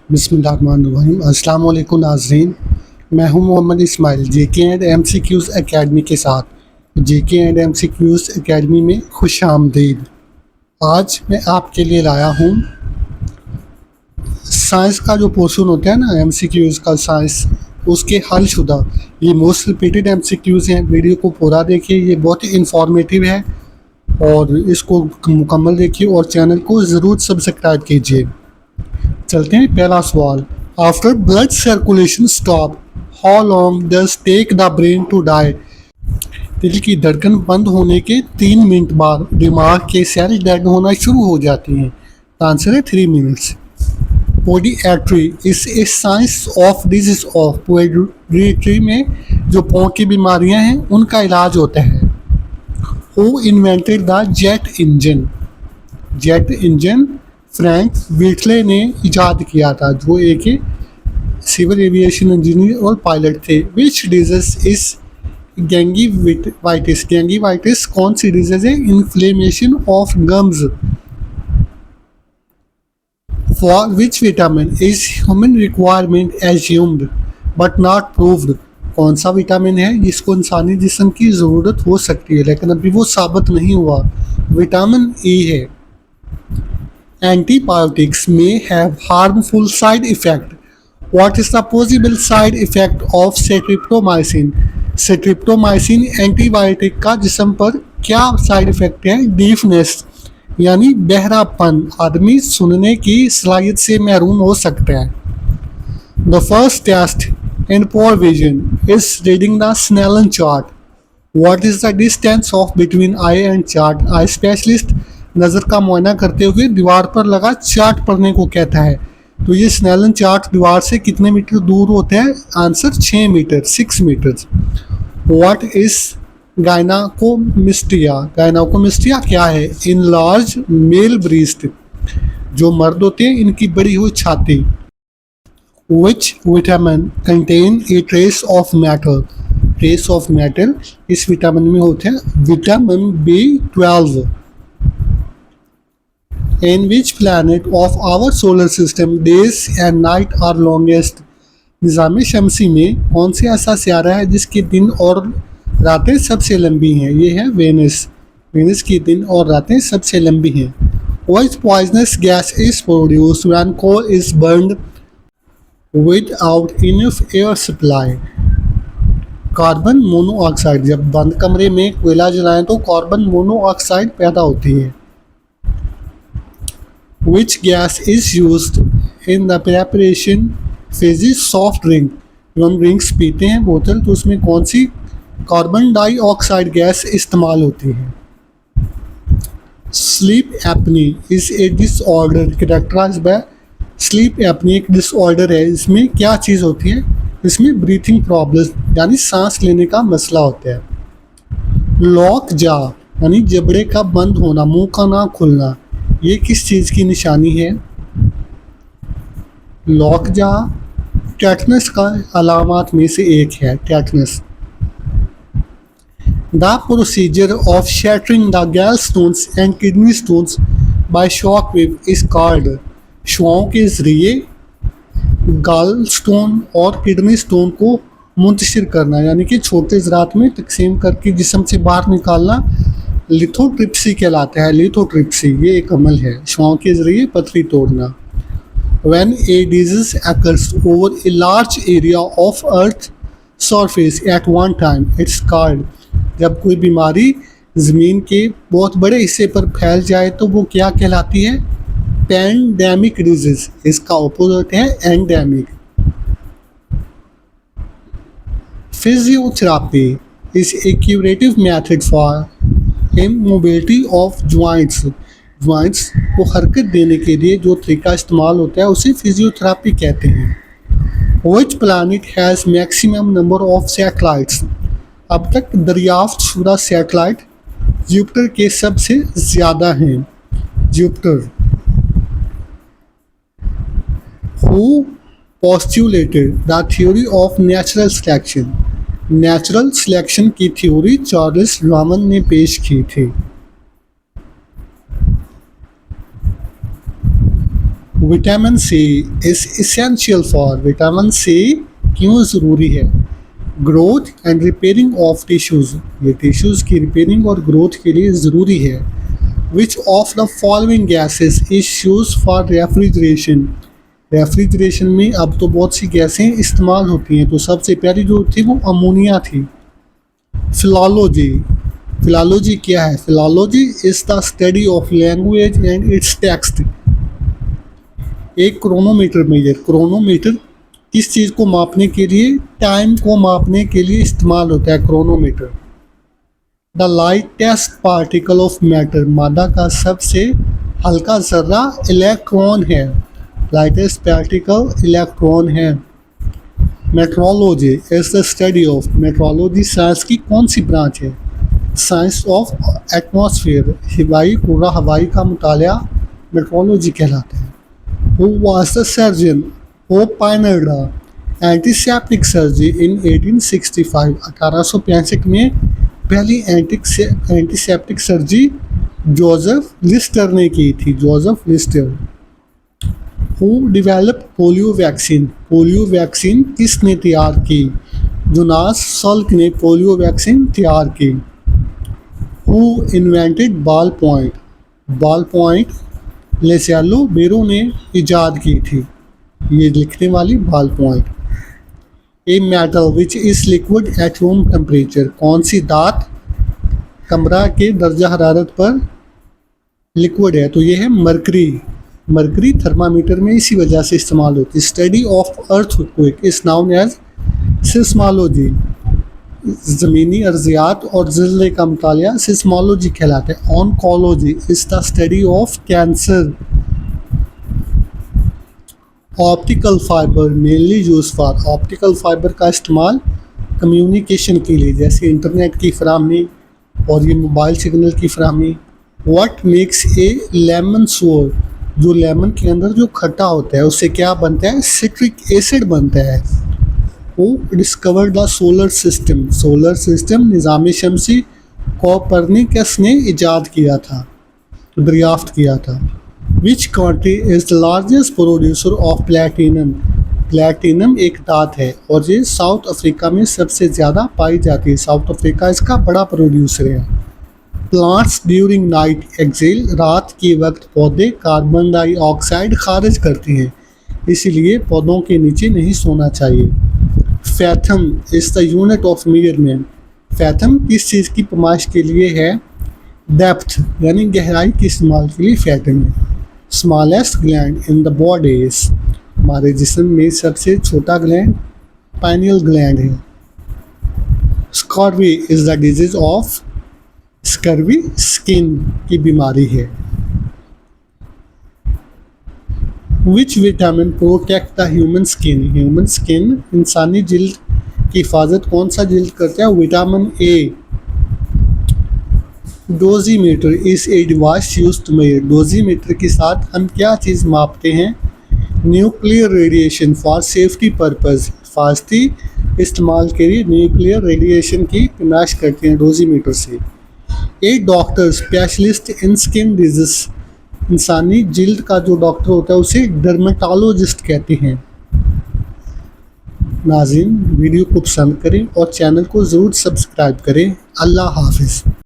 बिस्मिल्लाहिर्रहमानिर्रहीम। अस्सलाम वालेकुम नाज़रीन, मैं हूं मोहम्मद इस्माइल जेके एंड एमसीक्यूज़ एकेडमी के साथ। जेके एंड एमसीक्यूज़ एकेडमी में खुश आमदीद। आज मैं आपके लिए लाया हूं साइंस का जो पोर्शन होता है ना, एमसीक्यूज़ का साइंस, उसके हल शुदा ये मोस्ट रिपीटेड एमसीक्यूज़ हैं। वीडियो को पूरा देखिए, ये बहुत ही इंफॉर्मेटिव है और इसको मुकम्मल देखिए और चैनल को ज़रूर सब्सक्राइब कीजिए। चलते हैं पहला सवाल। After blood circulation stop, how long does take the brain to die? दिल की धड़कन बंद होने के 3 मिनट बाद दिमाग के सेल डेड होना शुरू हो जाते हैं। आंसर है 3 minutes. Podiatry is a science of disease of podiatry में जो पाँव की बीमारियां हैं उनका इलाज होता है। Who invented the jet engine? Jet engine Frank Whittle ने इजाद किया था, जो एक सिविल एविएशन इंजीनियर और पायलट थे। Which disease is gingivitis? Gingivitis कौन सी डिजीज है? Inflammation of gums. For which vitamin is human requirement assumed but not proved? कौन सा विटामिन है जिसको इंसानी जिस्म की ज़रूरत हो सकती है लेकिन अभी वो साबित नहीं हुआ? विटामिन ए है। Antibiotics may have harmful side effect. What is the possible side effect of ceftriaxone? Ceftriaxone antibiotic का जिस्म पर क्या साइड इफेक्ट है? डीफनेस यानी बहरापन, आदमी सुनने की सलाहियत से महरूम हो सकता है। The first test in poor vision is reading the Snellen chart. What is the distance of between eye and chart? Eye specialist नज़र का मुआयना करते हुए दीवार पर लगा चार्ट पढ़ने को कहता है। तो ये स्नेलन चार्ट दीवार से कितने मीटर दूर होते हैं? Answer 6 metre, 6 metre. What is gynaecomastia? Gynaecomastia क्या है? इन लार्ज मेल ब्रीस्ट, जो मर्द होते हैं इनकी बड़ी हुई छाती। Which vitamin contain a trace of metal? Trace of metal इस विटामिन में होते हैं vitamin B12। In which planet of our solar system days and night are longest? निज़ाम शमसी में कौन से ऐसा सियारा है जिसके दिन और रातें सबसे लंबी हैं? ये है वेनस। वेनस की दिन और रातें सबसे लंबी हैं। Which poisonous gas is produced when coal is burned without enough air supply? Carbon monoxide. जब बंद कमरे में कोयला जलाएं तो कार्बन मोनोऑक्साइड पैदा होती है। Which gas is used in the preparation phases soft drink? जब हम ड्रिंक्स पीते हैं बोतल तो उसमें कौन सी कार्बन डाइऑक्साइड गैस इस्तेमाल होती है? Sleep apnoea is a disorder characterised by. Sleep apnoea एक डिसऑर्डर है, इसमें क्या चीज़ होती है? इसमें ब्रीथिंग प्रॉब्लम यानी सांस लेने का मसला होता है। लॉक जा यानी जबड़े का बंद होना, मुंह का ना खुलना, ये किस चीज़ की निशानी है? लॉकजा टेटनस का अलामात में से एक है, tetanus. The procedure of shattering the gall stones and kidney stones by shock wave is called. शुआओं के ज़रिए गाल स्टोन और किडनी स्टोन को मुंतशिर करना यानी कि छोटे ज़रात में तकसीम करके जिस्म से बाहर निकालना लिथोट्रिप्सी कहलाता है। लिथोट्रिप्सी ये एक अमल है, शुआओं के ज़रिए पथरी तोड़ना। When a disease occurs over a large area of earth surface at one time, it's called। जब कोई बीमारी ज़मीन के बहुत बड़े हिस्से पर फैल जाए तो वो क्या कहलाती है? Pandemic disease. इसका ऑपोजिट है endemic. Physiotherapy is a curative method for mobility of joints. Joints को हरकत देने के लिए जो तरीका इस्तेमाल होता है उसे फिजियोथेरेपी कहते हैं। विच planet has maximum number of satellites? अब तक दरियाफ्त शुदा सैटेलाइट जुपिटर के सबसे ज़्यादा हैं। Jupiter. Who postulated the theory of natural selection? Natural selection की थ्योरी चार्ल्स डार्विन ने पेश की थी। Vitamin C is essential for, vitamin C क्यों ज़रूरी है? Growth and repairing of tissues, ये टिश्यूज़ की रिपेयरिंग और ग्रोथ के लिए ज़रूरी है। Which of the following gases is use for refrigeration, refrigeration में अब तो बहुत सी गैसें इस्तेमाल होती हैं, तो सबसे पहली जो थी वो अमोनिया थी। फिलॉलोजी, फिलॉलोजी क्या है? Philology is the study of language and its text. एक क्रोनोमीटर मेजर, क्रोनोमीटर किस चीज़ को मापने के लिए? टाइम को मापने के लिए इस्तेमाल होता है chronometer. The lightest particle of matter, मादा का सबसे हल्का जर्रा इलेक्ट्रॉन है, लाइटेस्ट पार्टिकल इलेक्ट्रॉन है। Meteorology is the study of, meteorology science की कौन सी ब्रांच है? साइंस ऑफ एटमॉस्फेयर, हवाई पूरा हवाई का मुताला मेट्रोलॉजी कहलाता है। Who was the surgeon who pioneered the antiseptic surgery in 1865, 1865 में पहली एंटीसेप्टिक सर्जरी जोसेफ लिस्टर ने की थी, Joseph Lister. Who developed polio vaccine, polio vaccine किसने तैयार की? जोनास सल्क ने पोलियो वैक्सीन तैयार की। Who invented ball point, ball point Laszlo Biro ने इजाद की थी, ये लिखने वाली ball point. A metal which is liquid at room temperature, कौन सी धात कमरा के दर्जा हरारत पर लिक्विड है? तो ये है मरकरी, मरकरी थर्मामीटर में इसी वजह से इस्तेमाल होती है। Study of earthquake is known as seismology, ज़मीनी अर्जियात और ज़िल्ज़ले का मुतालिया सिस्मोलॉजी कहलाता है। Oncology is the study of cancer. Optical fibre mainly use for, optical fibre का इस्तेमाल कम्युनिकेशन के लिए, जैसे इंटरनेट की फराहमी और ये मोबाइल सिग्नल की फराहमी। व्हाट मेक्स ए लेमन सोर, जो लेमन के अंदर जो खट्टा होता है उससे क्या बनता है? सिट्रिक एसिड बनता है। वो discover the solar system, solar system Nizam Shamsi Copernicus ने इजाद किया था, दरियाफ्त किया था। Which country is the largest producer of platinum, platinum एक धात है और ये साउथ अफ्रीका में सबसे ज़्यादा पाई जाती है, साउथ अफ्रीका इसका बड़ा प्रोड्यूसर है। प्लांट्स ड्यूरिंग नाइट एक्सेल, रात के वक्त पौधे कार्बन डाइऑक्साइड खारिज करती हैं, इसीलिए पौधों के नीचे नहीं सोना चाहिए। Fathom is the unit of measurement, fathom किस चीज़ की पैमाइश के लिए है? डेप्थ यानी गहराई के इस्तेमाल के लिए फैथम है। Smallest gland in the body is, हमारे जिस्म में सबसे छोटा ग्लैंड पाइनियल ग्लैंड है। Scurvy is the disease of, scurvy skin की बीमारी है। Which vitamin protect the human skin, human skin इंसानी जिल्द की हिफाजत कौन सा जिल्द करता है? Vitamin A. Dosimeter is a device used to measure, dosimeter के साथ हम क्या चीज़ मापते हैं? Nuclear radiation for safety purpose, हिफाजती इस्तेमाल के लिए न्यूक्लियर रेडिएशन की पैमाइश करते हैं डोजीमीटर से। A doctor specialist in skin disease, इंसानी जिल्द का जो डॉक्टर होता है उसे डर्मेटोलॉजिस्ट कहते हैं। नाज़रीन वीडियो को पसंद करें और चैनल को ज़रूर सब्सक्राइब करें। अल्लाह हाफिज़।